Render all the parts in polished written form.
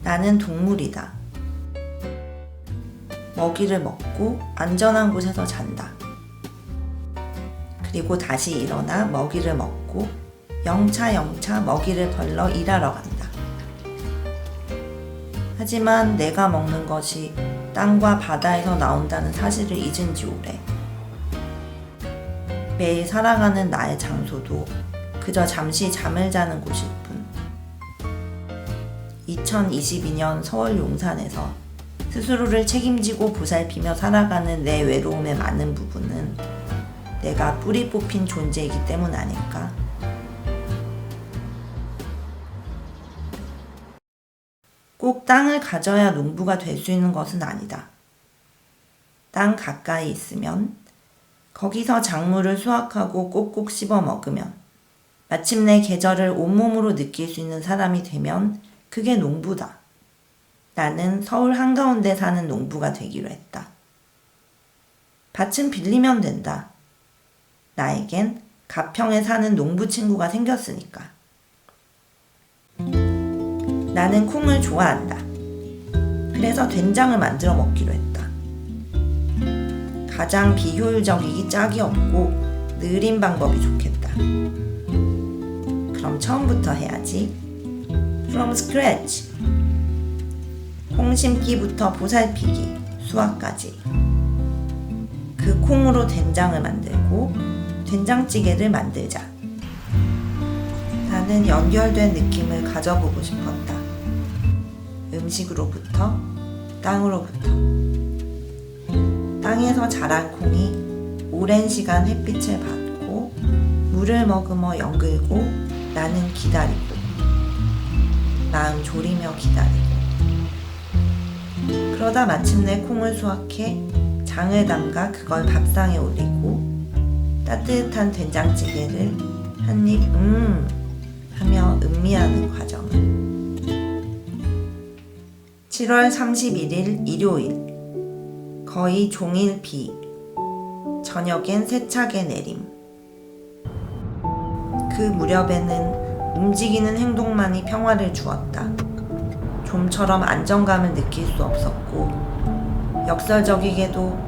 나는 동물이다. 먹이를 먹고 안전한 곳에서 잔다. 그리고 다시 일어나 먹이를 먹고 영차 먹이를 벌러 일하러 간다. 하지만 내가 먹는 것이 땅과 바다에서 나온다는 사실을 잊은 지 오래. 매일 살아가는 나의 장소도 그저 잠시 잠을 자는 곳일 뿐. 2022년 서울 용산에서 스스로를 책임지고 보살피며 살아가는 내 외로움의 많은 부분은 내가 뿌리 뽑힌 존재이기 때문 아닐까? 꼭 땅을 가져야 농부가 될 수 있는 것은 아니다. 땅 가까이 있으면 거기서 작물을 수확하고 꼭꼭 씹어 먹으면 마침내 계절을 온몸으로 느낄 수 있는 사람이 되면 그게 농부다. 나는 서울 한가운데 사는 농부가 되기로 했다. 밭은 빌리면 된다. 나에겐 가평에 사는 농부 친구가 생겼으니까. 나는 콩을 좋아한다. 그래서 된장을 만들어 먹기로 했다. 가장 비효율적이기 짝이 없고 느린 방법이 좋겠다. 그럼 처음부터 해야지. From scratch. 콩 심기부터 보살피기, 수확까지. 그 콩으로 된장을 만들고 된장찌개를 만들자. 나는 연결된 느낌을 가져보고 싶었다. 음식으로부터, 땅으로부터. 땅에서 자란 콩이 오랜 시간 햇빛을 받고 물을 머금어 연글고 나는 기다리고 마음 졸이며 기다리고 그러다 마침내 콩을 수확해 장을 담가 그걸 밥상에 올리고 따뜻한 된장찌개를 한 입 하며 음미하는 과정을. 7월 31일 일요일. 거의 종일 비. 저녁엔 세차게 내림. 그 무렵에는 움직이는 행동만이 평화를 주었다. 좀처럼 안정감을 느낄 수 없었고 역설적이게도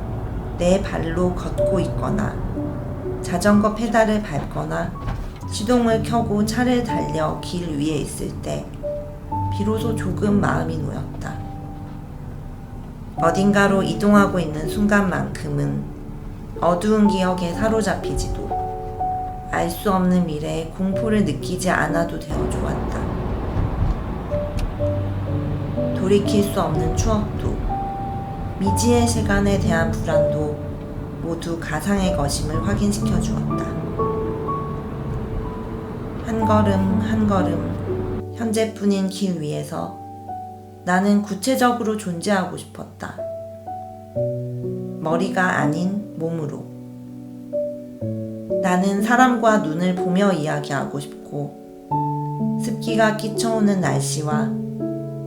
내 발로 걷고 있거나 자전거 페달을 밟거나 시동을 켜고 차를 달려 길 위에 있을 때 비로소 조금 마음이 놓였다. 어딘가로 이동하고 있는 순간만큼은 어두운 기억에 사로잡히지도 알 수 없는 미래에 공포를 느끼지 않아도 되어 좋았다. 돌이킬 수 없는 추억도 미지의 시간에 대한 불안도 모두 가상의 것임을 확인시켜 주었다. 한 걸음 한 걸음 현재뿐인 길 위에서 나는 구체적으로 존재하고 싶었다. 머리가 아닌 몸으로. 나는 사람과 눈을 보며 이야기하고 싶고 습기가 끼쳐오는 날씨와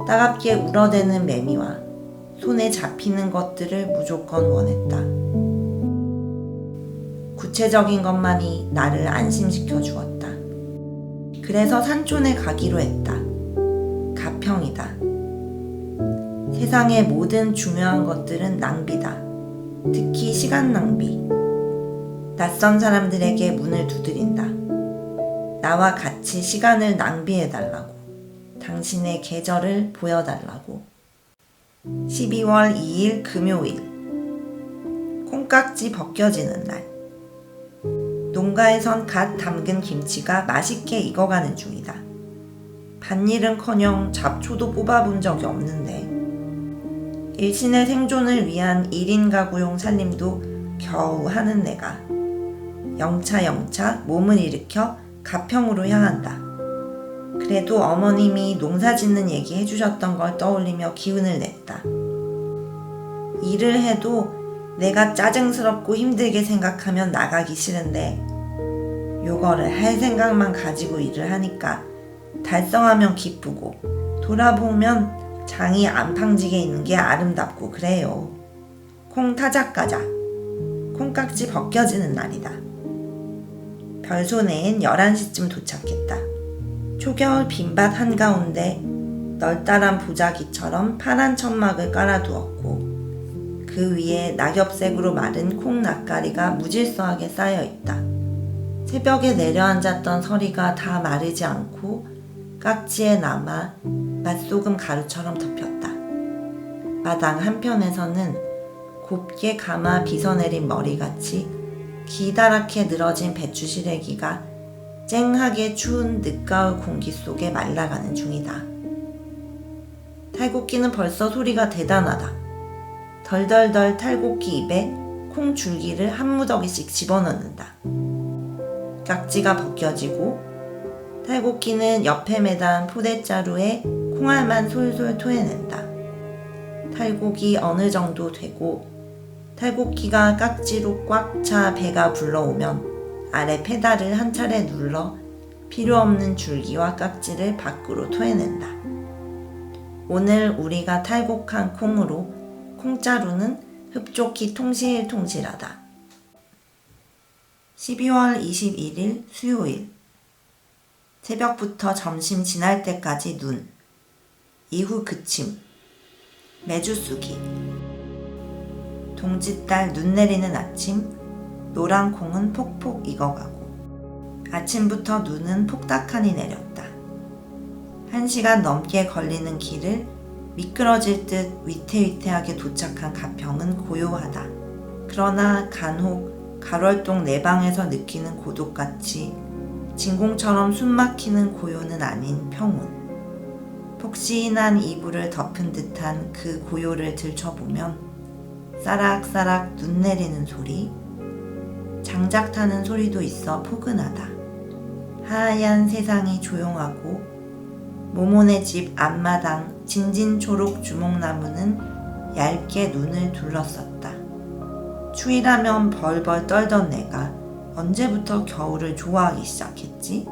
따갑게 울어대는 매미와 손에 잡히는 것들을 무조건 원했다. 구체적인 것만이 나를 안심시켜 주었다. 그래서 산촌에 가기로 했다. 가평이다. 세상의 모든 중요한 것들은 낭비다. 특히 시간 낭비. 낯선 사람들에게 문을 두드린다. 나와 같이 시간을 낭비해달라고. 당신의 계절을 보여달라고. 12월 2일 금요일. 콩깍지 벗겨지는 날. 농가에선 갓 담근 김치가 맛있게 익어가는 중이다. 밭일은커녕 잡초도 뽑아본 적이 없는데 일신의 생존을 위한 1인 가구용 살림도 겨우 하는 내가 영차 몸을 일으켜 가평으로 향한다. 그래도 어머님이 농사 짓는 얘기 해주셨던 걸 떠올리며 기운을 냈다. 일을 해도 내가 짜증스럽고 힘들게 생각하면 나가기 싫은데 요거를 할 생각만 가지고 일을 하니까 달성하면 기쁘고 돌아보면 장이 안 팡지게 있는 게 아름답고 그래요. 콩 타작가자. 콩깍지 벗겨지는 날이다. 별소내엔 11시쯤 도착했다. 초겨울 빈밭 한가운데 널따란 보자기처럼 파란 천막을 깔아두었고 그 위에 낙엽색으로 마른 콩 낯가리가 무질서하게 쌓여있다. 새벽에 내려앉았던 서리가 다 마르지 않고 깍지에 남아 맛소금 가루처럼 덮였다. 마당 한편에서는 곱게 감아 빗어내린 머리같이 기다랗게 늘어진 배추 시래기가 쨍하게 추운 늦가을 공기 속에 말라가는 중이다. 탈곡기는 벌써 소리가 대단하다. 덜덜덜 탈곡기 입에 콩 줄기를 한 무더기씩 집어넣는다. 깍지가 벗겨지고 탈곡기는 옆에 매단 포대자루에 콩알만 솔솔 토해낸다. 탈곡이 어느 정도 되고 탈곡기가 깍지로 꽉 차 배가 불러오면 아래 페달을 한 차례 눌러 필요 없는 줄기와 깍지를 밖으로 토해낸다. 오늘 우리가 탈곡한 콩으로 콩자루는 흡족히 통실통실하다. 12월 21일 수요일. 새벽부터 점심 지날 때까지 눈. 이후 그침. 매주 쑥이. 동짓달 눈 내리는 아침, 노란 콩은 폭폭 익어가고 아침부터 눈은 폭닥하니 내렸다. 1시간 넘게 걸리는 길을 미끄러질 듯 위태위태하게 도착한 가평은 고요하다. 그러나 간혹 가월동 내 방에서 느끼는 고독같이 진공처럼 숨막히는 고요는 아닌 평온. 폭신한 이불을 덮은 듯한 그 고요를 들춰보면 싸락싸락 눈 내리는 소리, 장작 타는 소리도 있어 포근하다. 하얀 세상이 조용하고 모모네 집 앞마당 진진초록 주목나무는 얇게 눈을 둘러쌌다. 추위라면 벌벌 떨던 내가 언제부터 겨울을 좋아하기 시작했지?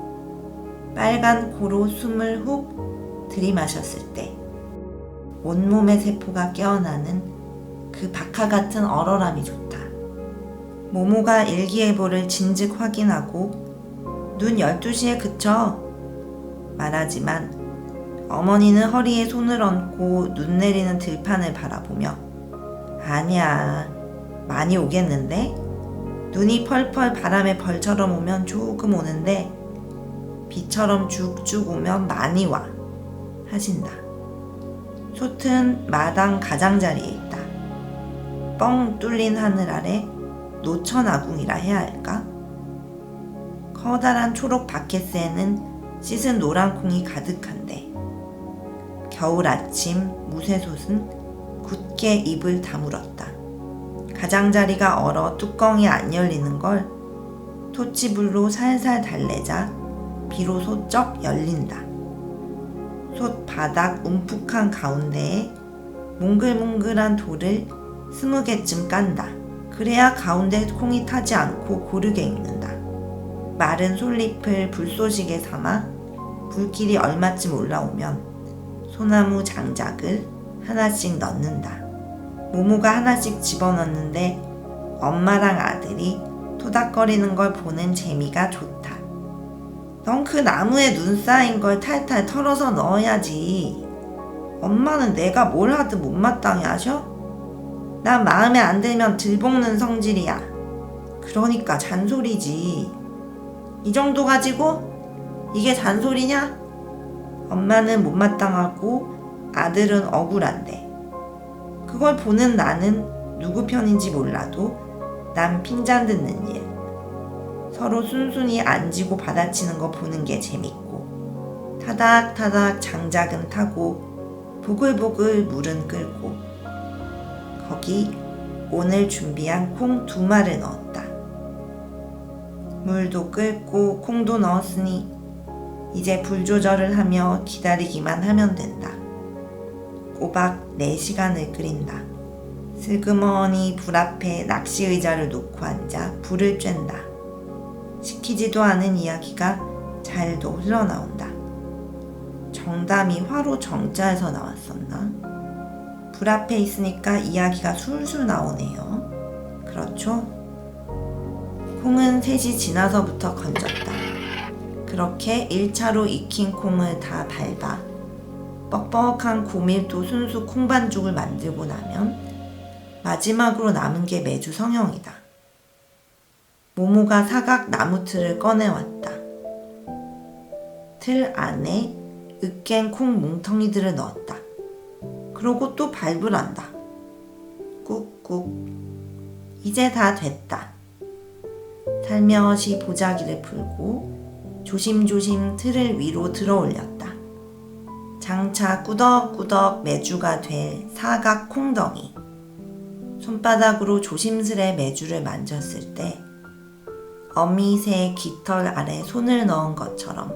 빨간 코로 숨을 훅 들이마셨을 때 온몸의 세포가 깨어나는 그 박하 같은 얼얼함이 좋다. 모모가 일기예보를 진즉 확인하고 눈 12시에 그쳐 말하지만 어머니는 허리에 손을 얹고 눈 내리는 들판을 바라보며 아니야, 많이 오겠는데? 눈이 펄펄 바람에 벌처럼 오면 조금 오는데 비처럼 쭉쭉 오면 많이 와 하신다. 솥은 마당 가장자리에 있다. 뻥 뚫린 하늘 아래 노천아궁이라 해야 할까? 커다란 초록 바켓스에는 씻은 노란 콩이 가득한데 겨울 아침 무쇠솥은 굳게 입을 다물었다. 가장자리가 얼어 뚜껑이 안 열리는 걸 토치불로 살살 달래자 비로소 쩍 열린다. 솥 바닥 움푹한 가운데에 몽글몽글한 돌을 20개쯤 깐다. 그래야 가운데 콩이 타지 않고 고르게 익는다. 마른 솔잎을 불쏘시개 삼아 불길이 얼마쯤 올라오면 소나무 장작을 하나씩 넣는다. 모모가 하나씩 집어넣는데 엄마랑 아들이 토닥거리는 걸 보는 재미가 좋다. 넌 그 나무에 눈 쌓인 걸 탈탈 털어서 넣어야지. 엄마는 내가 뭘 하든 못마땅해 하셔? 난 마음에 안 들면 들볶는 성질이야. 그러니까 잔소리지. 이 정도 가지고 이게 잔소리냐? 엄마는 못마땅하고 아들은 억울한데 그걸 보는 나는 누구 편인지 몰라도 남 핀잔 듣는 일, 서로 순순히 앉이고 받아치는 거 보는 게 재밌고 타닥타닥 장작은 타고 보글보글 물은 끓고 거기 오늘 준비한 콩 2마를 넣었다. 물도 끓고 콩도 넣었으니 이제 불 조절을 하며 기다리기만 하면 된다. 꼬박 4시간을 끓인다. 슬그머니 불 앞에 낚시 의자를 놓고 앉아 불을 쬐다. 시키지도 않은 이야기가 잘도 흘러나온다. 정담이 화로 정자에서 나왔었나? 불 앞에 있으니까 이야기가 술술 나오네요. 그렇죠? 콩은 3시 지나서부터 건졌다. 그렇게 1차로 익힌 콩을 다 밟아 뻑뻑한 고밀도 순수 콩반죽을 만들고 나면 마지막으로 남은 게 메주 성형이다. 모모가 사각 나무 틀을 꺼내왔다. 틀 안에 으깬 콩 뭉텅이들을 넣었다. 그러고 또 밟으란다. 꾹꾹. 이제 다 됐다. 살며시 보자기를 풀고 조심조심 틀을 위로 들어 올렸다. 장차 꾸덕꾸덕 메주가 될 사각 콩덩이. 손바닥으로 조심스레 메주를 만졌을 때 어미새 깃털 아래 손을 넣은 것처럼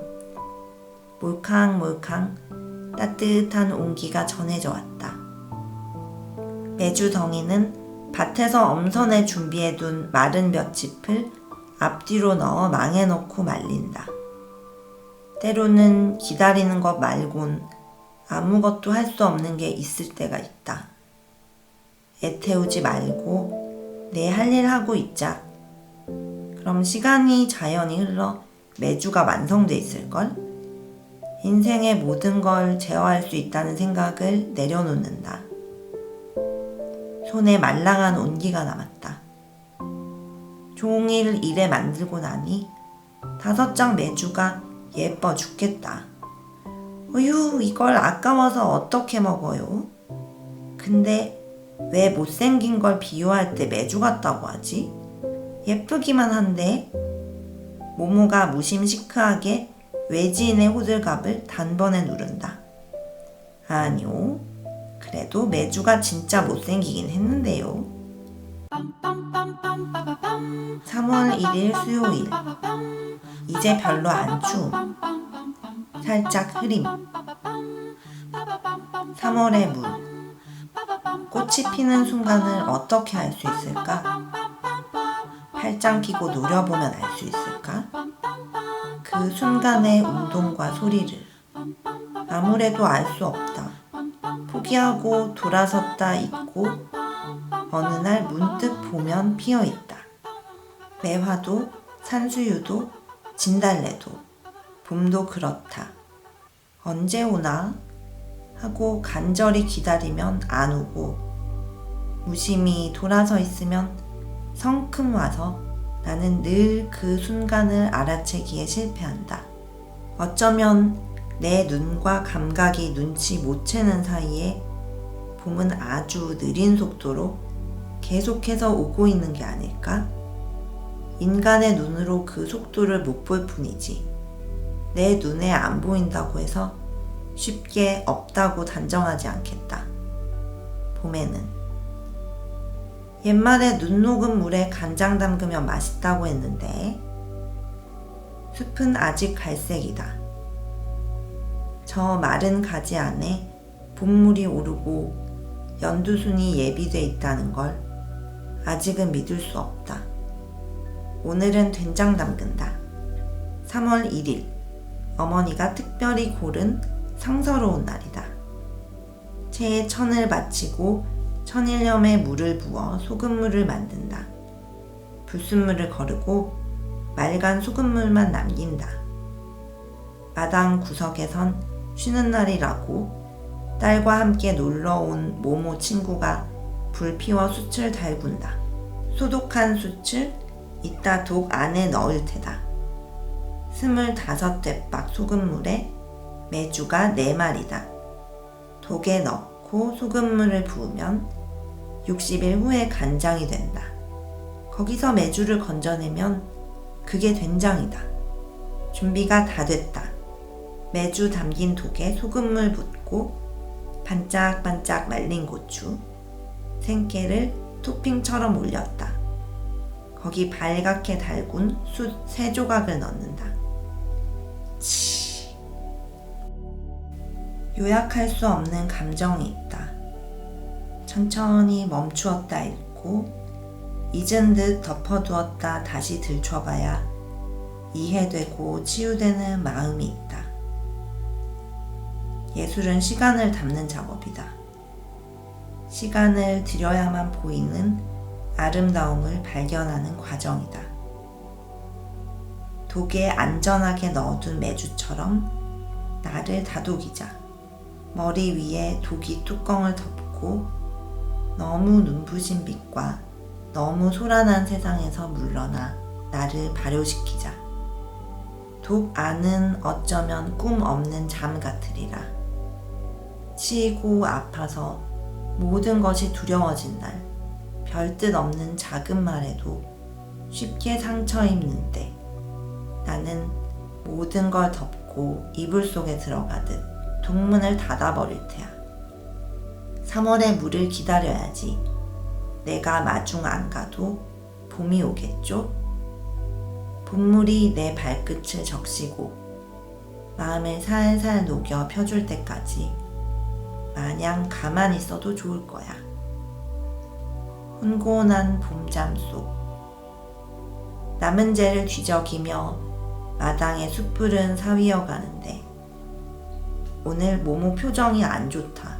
몰캉몰캉 따뜻한 온기가 전해져 왔다. 메주 덩이는 밭에서 엄선해 준비해둔 마른 볏짚을 앞뒤로 넣어 망에 넣고 말린다. 때로는 기다리는 것 말곤 아무것도 할 수 없는 게 있을 때가 있다. 애태우지 말고 내 할 일 하고 있자. 그럼 시간이 자연히 흘러 메주가 완성돼 있을걸? 인생의 모든 걸 제어할 수 있다는 생각을 내려놓는다. 손에 말랑한 온기가 남았다. 종일 일에 만들고 나니 5장 메주가 예뻐 죽겠다. 어휴, 이걸 아까워서 어떻게 먹어요? 근데 왜 못생긴 걸 비유할 때 메주 같다고 하지? 예쁘기만 한데. 모모가 무심시크하게 외지인의 호들갑을 단번에 누른다. 아니요, 그래도 메주가 진짜 못생기긴 했는데요. 3월 1일 수요일. 이제 별로 안 추움. 살짝 흐림. 3월의 문. 꽃이 피는 순간을 어떻게 알 수 있을까? 팔짱 끼고 노려보면 알 수 있을까? 그 순간의 운동과 소리를. 아무래도 알 수 없다. 포기하고 돌아섰다 잊고 어느 날 문득 보면 피어있다. 매화도 산수유도 진달래도 봄도 그렇다. 언제 오나 하고 간절히 기다리면 안 오고 무심히 돌아서 있으면 성큼 와서 나는 늘 그 순간을 알아채기에 실패한다. 어쩌면 내 눈과 감각이 눈치 못 채는 사이에 봄은 아주 느린 속도로 계속해서 오고 있는 게 아닐까? 인간의 눈으로 그 속도를 못 볼 뿐이지 내 눈에 안 보인다고 해서 쉽게 없다고 단정하지 않겠다. 봄에는. 옛말에 눈 녹은 물에 간장 담그면 맛있다고 했는데 숲은 아직 갈색이다. 저 마른 가지 안에 봄물이 오르고 연두순이 예비돼 있다는 걸 아직은 믿을 수 없다. 오늘은 된장 담근다. 3월 1일. 어머니가 특별히 고른 상서로운 날이다. 체에 천을 바치고 천일염에 물을 부어 소금물을 만든다. 불순물을 거르고 맑은 소금물만 남긴다. 마당 구석에선 쉬는 날이라고 딸과 함께 놀러온 모모 친구가 불 피워 숯을 달군다. 소독한 숯을 이따 독 안에 넣을 테다. 25대박 소금물에 메주가 4마리다. 독에 넣고 소금물을 부으면 60일 후에 간장이 된다. 거기서 메주를 건져내면 그게 된장이다. 준비가 다 됐다. 메주 담긴 독에 소금물 붓고 반짝반짝 말린 고추, 생깨를 토핑처럼 올렸다. 거기 발갛게 달군 숯 3조각을 넣는다. 치. 요약할 수 없는 감정이 있다. 천천히 멈추었다 읽고 잊은 듯 덮어두었다 다시 들춰봐야 이해되고 치유되는 마음이 있다. 예술은 시간을 담는 작업이다. 시간을 들여야만 보이는 아름다움을 발견하는 과정이다. 독에 안전하게 넣어둔 메주처럼 나를 다독이자. 머리 위에 독이 뚜껑을 덮고 너무 눈부신 빛과 너무 소란한 세상에서 물러나 나를 발효시키자. 독 안은 어쩌면 꿈 없는 잠 같으리라. 치이고 아파서 모든 것이 두려워진 날, 별뜻 없는 작은 말에도 쉽게 상처 입는데 나는 모든 걸 덮고 이불 속에 들어가듯 독문을 닫아버릴 테야. 3월의 물을 기다려야지. 내가 마중 안 가도 봄이 오겠죠? 봄물이 내 발끝을 적시고 마음을 살살 녹여 펴줄 때까지 마냥 가만히 있어도 좋을 거야. 혼곤한 봄잠 속 남은 재를 뒤적이며 마당에 숯불은 사위어 가는데 오늘 모모 표정이 안 좋다.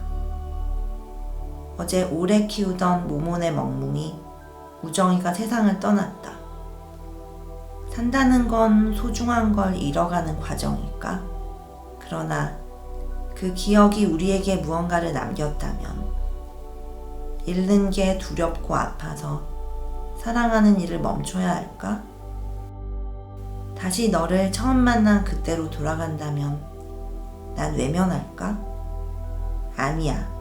어제 오래 키우던 모모네 멍뭉이 우정이가 세상을 떠났다. 산다는 건 소중한 걸 잃어가는 과정일까? 그러나 그 기억이 우리에게 무언가를 남겼다면 잃는 게 두렵고 아파서 사랑하는 일을 멈춰야 할까? 다시 너를 처음 만난 그때로 돌아간다면 난 외면할까? 아니야.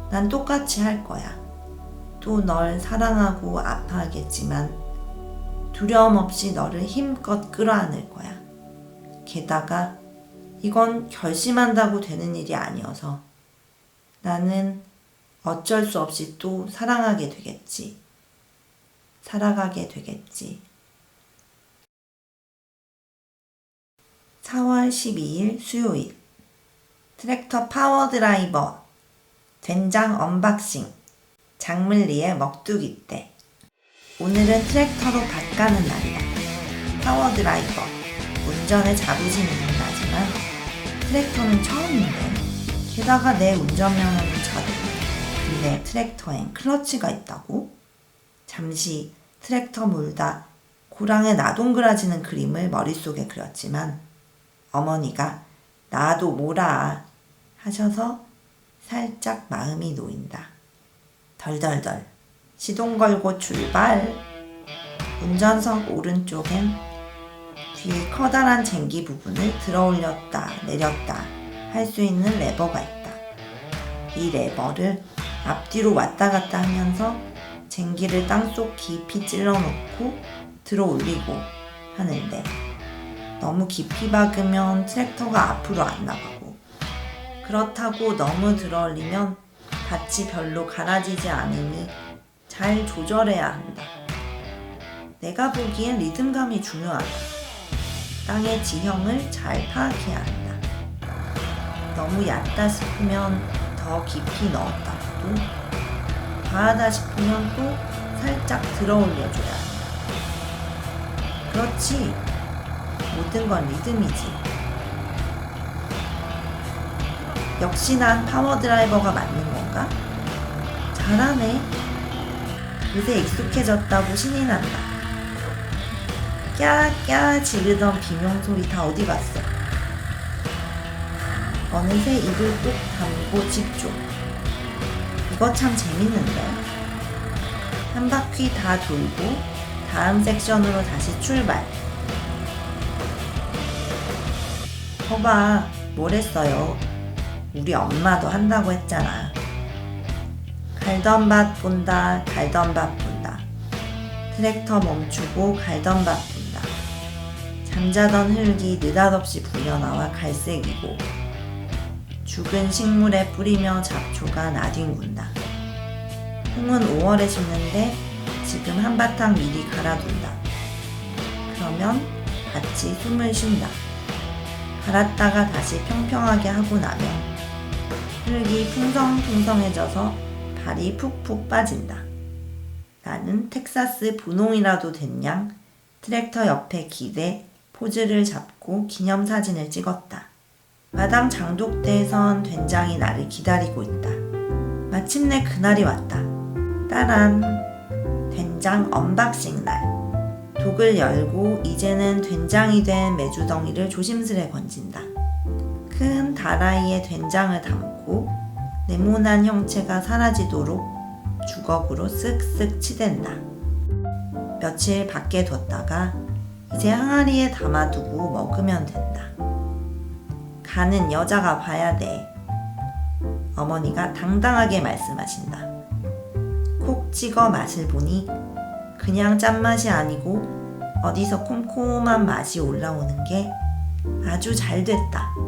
난 똑같이 할 거야. 또 널 사랑하고 아파하겠지만 두려움 없이 너를 힘껏 끌어안을 거야. 게다가 이건 결심한다고 되는 일이 아니어서 나는 어쩔 수 없이 또 사랑하게 되겠지. 살아가게 되겠지. 4월 12일 수요일 트랙터 파워드라이버 된장 언박싱 장물리의 먹두기 때. 오늘은 트랙터로 밭 가는 날이야. 파워드라이버 운전에 자부심 있는 나지만 트랙터는 처음인데 게다가 내 운전면허는 자동. 근데 트랙터엔 클러치가 있다고? 잠시 트랙터 몰다 고랑에 나동그라지는 그림을 머릿속에 그렸지만 어머니가 나도 몰아 하셔서 살짝 마음이 놓인다. 덜덜덜 시동 걸고 출발. 운전석 오른쪽엔 뒤에 커다란 쟁기 부분을 들어 올렸다 내렸다 할 수 있는 레버가 있다. 이 레버를 앞뒤로 왔다 갔다 하면서 쟁기를 땅속 깊이 찔러 놓고 들어 올리고 하는데 너무 깊이 박으면 트랙터가 앞으로 안 나가고 그렇다고 너무 들어 올리면 밭이 별로 갈아지지 않으니 잘 조절해야 한다. 내가 보기엔 리듬감이 중요하다. 땅의 지형을 잘 파악해야 한다. 너무 얕다 싶으면 더 깊이 넣었다가도 과하다 싶으면 또 살짝 들어 올려줘야 한다. 그렇지. 모든 건 리듬이지. 역시 난 파워드라이버가 맞는 건가? 잘하네. 요새 익숙해졌다고 신이 난다. 깨깨 지르던 비명소리 다 어디 갔어? 어느새 입을 꼭 다물고 집중. 이거 참 재밌는데? 한 바퀴 다 돌고 다음 섹션으로 다시 출발. 거봐, 뭘 했어요? 우리 엄마도 한다고 했잖아. 갈던 밭 본다, 갈던 밭 본다. 트랙터 멈추고 갈던 밭 본다. 잠자던 흙이 느닷없이 불려나와 갈색이고 죽은 식물에 뿌리며 잡초가 나뒹군다. 콩은 5월에 심는데 지금 한바탕 미리 갈아둔다. 그러면 같이 숨을 쉰다. 갈았다가 다시 평평하게 하고 나면 흙이 풍성풍성해져서 발이 푹푹 빠진다. 나는 텍사스 분홍이라도 된 양 트랙터 옆에 기대 포즈를 잡고 기념사진을 찍었다. 마당 장독대에선 된장이 나를 기다리고 있다. 마침내 그날이 왔다. 따란! 된장 언박싱 날. 독을 열고 이제는 된장이 된 메주덩이를 조심스레 건진다. 큰 다라이에 된장을 담고 네모난 형체가 사라지도록 주걱으로 쓱쓱 치댄다. 며칠 밖에 뒀다가 이제 항아리에 담아두고 먹으면 된다. 간은 여자가 봐야 돼. 어머니가 당당하게 말씀하신다. 콕 찍어 맛을 보니 그냥 짠맛이 아니고 어디서 콤콤한 맛이 올라오는 게 아주 잘 됐다.